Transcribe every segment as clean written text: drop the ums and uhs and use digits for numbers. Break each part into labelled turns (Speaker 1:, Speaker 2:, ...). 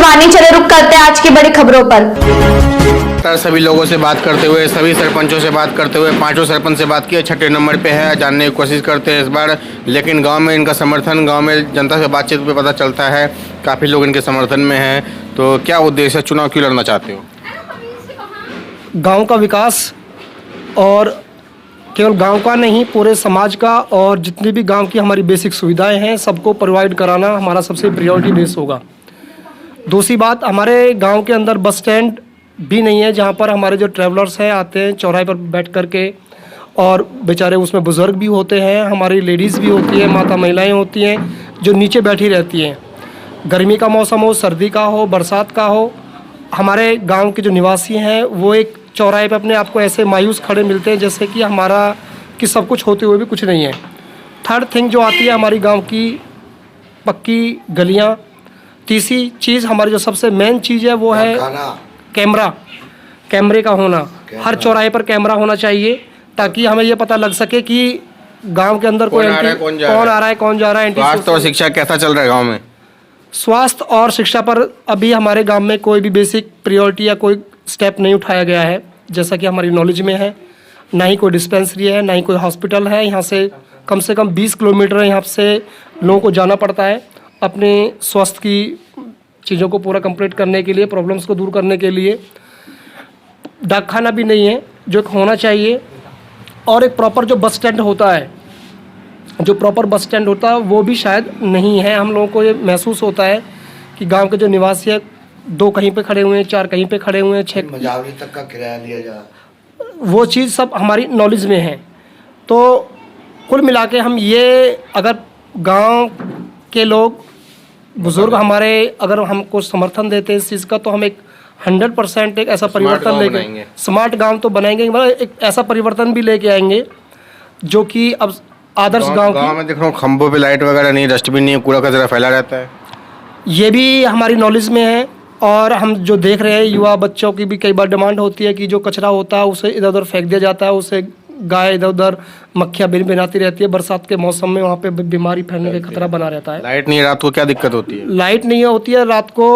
Speaker 1: आने चले रुक करते हैं आज की बड़ी खबरों पर।
Speaker 2: सभी लोगों से बात करते हुए, सभी सरपंचों से बात करते हुए, पांचों सरपंच से बात की, छठे नंबर पे है, जानने की कोशिश करते हैं इस बार। लेकिन गांव में इनका समर्थन, गांव में जनता से बातचीत पे पता चलता है काफ़ी लोग इनके समर्थन में हैं। तो क्या उद्देश्य है, चुनाव क्यों लड़ना चाहते हो?
Speaker 3: गांव का विकास, और केवल गांव का नहीं पूरे समाज का, और जितनी भी गांव की हमारी बेसिक सुविधाएं हैं सबको प्रोवाइड कराना हमारा सबसे प्रायोरिटी बेस होगा। दूसरी बात, हमारे गांव के अंदर बस स्टैंड भी नहीं है जहां पर हमारे जो ट्रैवलर्स हैं आते हैं चौराहे पर बैठ कर के, और बेचारे उसमें बुज़ुर्ग भी होते हैं, हमारी लेडीज़ भी होती हैं, माता महिलाएं होती हैं जो नीचे बैठी रहती हैं। गर्मी का मौसम हो, सर्दी का हो, बरसात का हो, हमारे गांव के जो निवासी हैं वो एक चौराहे पे अपने आप को ऐसे मायूस खड़े मिलते हैं जैसे कि हमारा कि सब कुछ होते हुए भी कुछ नहीं है। थर्ड थिंग जो आती है हमारी गांव की पक्की गलियां। तीसरी चीज़ हमारी जो सबसे मेन चीज़ है वो है कैमरे का होना। हर चौराहे पर कैमरा होना चाहिए ताकि हमें ये पता लग सके कि गांव के अंदर कौन आ रहा है, कौन जा रहा है।
Speaker 2: स्वास्थ्य और शिक्षा कैसा चल रहा है गाँव में?
Speaker 3: स्वास्थ्य और शिक्षा पर अभी हमारे गांव में कोई भी बेसिक प्रायोरिटी या कोई स्टेप नहीं उठाया गया है, जैसा कि हमारी नॉलेज में है। ना ही कोई डिस्पेंसरी है, ना ही कोई हॉस्पिटल है। यहाँ से कम 20 किलोमीटर यहाँ से लोगों को जाना पड़ता है अपने स्वास्थ्य की चीज़ों को पूरा कंप्लीट करने के लिए, प्रॉब्लम्स को दूर करने के लिए। डाकखाना भी नहीं है जो होना चाहिए, और एक प्रॉपर जो बस स्टैंड होता है, जो प्रॉपर बस स्टैंड होता है वो भी शायद नहीं है। हम लोगों को ये महसूस होता है कि गांव के जो निवासी है 2 कहीं पे खड़े हुए हैं, 4 कहीं पे खड़े हुए हैं, 6
Speaker 4: मजावरी तक का किराया लिया जा,
Speaker 3: वो चीज़ सब हमारी नॉलेज में है। तो कुल मिला के हम ये, अगर गांव के लोग बुजुर्ग हमारे अगर हमको समर्थन देते हैं इस चीज़ का, तो हम एक 100% एक ऐसा परिवर्तन लेके, स्मार्ट गांव तो बनाएंगे, मतलब एक ऐसा परिवर्तन भी लेके आएंगे जो कि अब आदर्श गांव
Speaker 2: में देख रहा हूँ खंभों पे लाइट वगैरह नहीं, डस्टबिन नहीं है, कूड़ा कचरा फैला रहता है।
Speaker 3: ये भी हमारी नॉलेज में है। और हम जो देख रहे हैं युवा बच्चों की भी कई बार डिमांड होती है कि जो कचरा होता है उसे इधर उधर फेंक दिया जाता है, उसे गाय इधर उधर मक्खियाँ भिनभिनाती रहती है। बरसात के मौसम में वहाँ पे बीमारी फैलने का खतरा बना रहता है।
Speaker 2: लाइट नहीं, रात को क्या दिक्कत होती है?
Speaker 3: लाइट नहीं होती है, रात को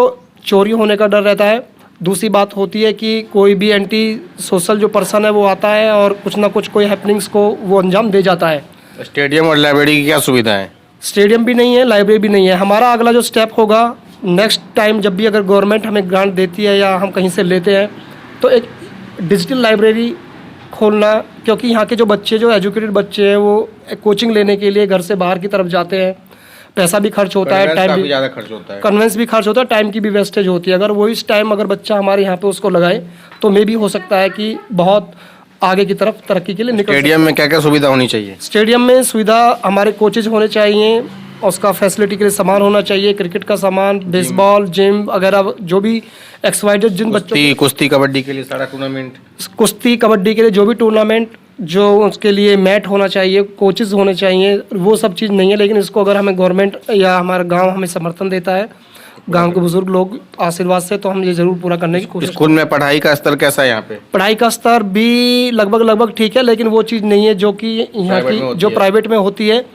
Speaker 3: चोरी होने का डर रहता है। दूसरी बात होती है कि कोई भी एंटी सोशल जो पर्सन है वो आता है और कुछ ना कुछ कोई हैपनिंग्स को वो अंजाम दे जाता है।
Speaker 2: स्टेडियम और लाइब्रेरी की क्या सुविधा है?
Speaker 3: स्टेडियम भी नहीं है, लाइब्रेरी भी नहीं है। हमारा अगला जो स्टेप होगा नेक्स्ट टाइम, जब भी अगर गवर्नमेंट हमें ग्रांट देती है या हम कहीं से लेते हैं, तो एक डिजिटल लाइब्रेरी खोलना, क्योंकि यहाँ के जो बच्चे, जो एजुकेटेड बच्चे हैं, वो कोचिंग लेने के लिए घर से बाहर की तरफ जाते हैं, पैसा भी खर्च होता है, टाइम भी ज़्यादा खर्च होता है, कन्वेंस भी खर्च होता है, टाइम की भी वेस्टेज होती है। अगर वो इस टाइम अगर बच्चा हमारे यहाँ पे उसको लगाए तो मे भी हो सकता है कि बहुत आगे की तरफ तरक्की के लिए निकल।
Speaker 2: स्टेडियम में क्या क्या सुविधा होनी चाहिए?
Speaker 3: स्टेडियम में सुविधा, हमारे कोचेज होने चाहिए, उसका फैसिलिटी के लिए सामान होना चाहिए, क्रिकेट का सामान, बेसबॉल, जिम वगैरह, जो भी एक्सवाइजेड जिन बच्चों,
Speaker 2: कुश्ती कबड्डी के लिए सारा टूर्नामेंट,
Speaker 3: कुश्ती कबड्डी के लिए जो भी टूर्नामेंट, जो उसके लिए मैट होना चाहिए, कोचेज होने चाहिए, वो सब चीज़ नहीं है। लेकिन इसको अगर हमें गवर्नमेंट या हमारा गांव हमें समर्थन देता है, गांव के बुजुर्ग लोग आशीर्वाद से, तो हम ये जरूर पूरा करने की कोशिश।
Speaker 2: स्कूल में पढ़ाई का स्तर कैसा है यहाँ पे?
Speaker 3: पढ़ाई का स्तर भी लगभग ठीक है, लेकिन वो चीज़ नहीं है जो कि यहाँ की जो प्राइवेट में होती है।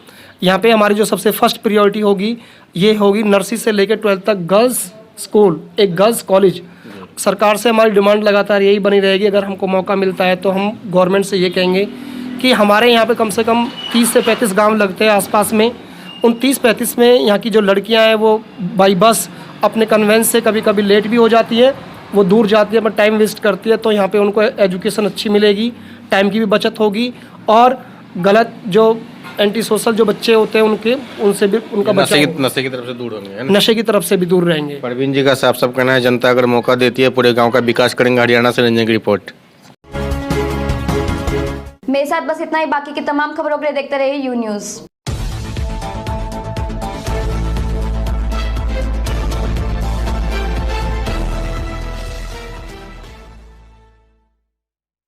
Speaker 3: यहाँ पे हमारी जो सबसे फर्स्ट प्रायोरिटी होगी ये होगी नर्सरी से लेकर 12th तक गर्ल्स स्कूल, एक गर्ल्स कॉलेज। सरकार से हमारी डिमांड लगातार यही बनी रहेगी, अगर हमको मौका मिलता है तो हम गवर्नमेंट से ये कहेंगे कि हमारे यहाँ पे कम से कम 30 से 35 गांव लगते हैं आसपास में। उन 30-35 में यहाँ की जो लड़कियाँ हैं वो बाई बस अपने कन्वेंस से कभी कभी लेट भी हो जाती है, वो दूर जाती है पर टाइम वेस्ट करती है। तो यहाँ पे उनको एजुकेशन अच्छी मिलेगी, टाइम की भी बचत होगी, और गलत जो एंटी सोशल जो बच्चे होते हैं उनसे भी उनका
Speaker 2: नशे की तरफ से दूर होंगे,
Speaker 3: नशे की तरफ से भी दूर रहेंगे।
Speaker 2: परवीन जी का साफ साफ कहना है, जनता अगर मौका देती है पूरे गांव का विकास करेंगे। हरियाणा से रंजन की रिपोर्ट।
Speaker 1: मेरे साथ बस इतना ही, बाकी की तमाम खबरों के लिए देखते रहिए यू न्यूज़।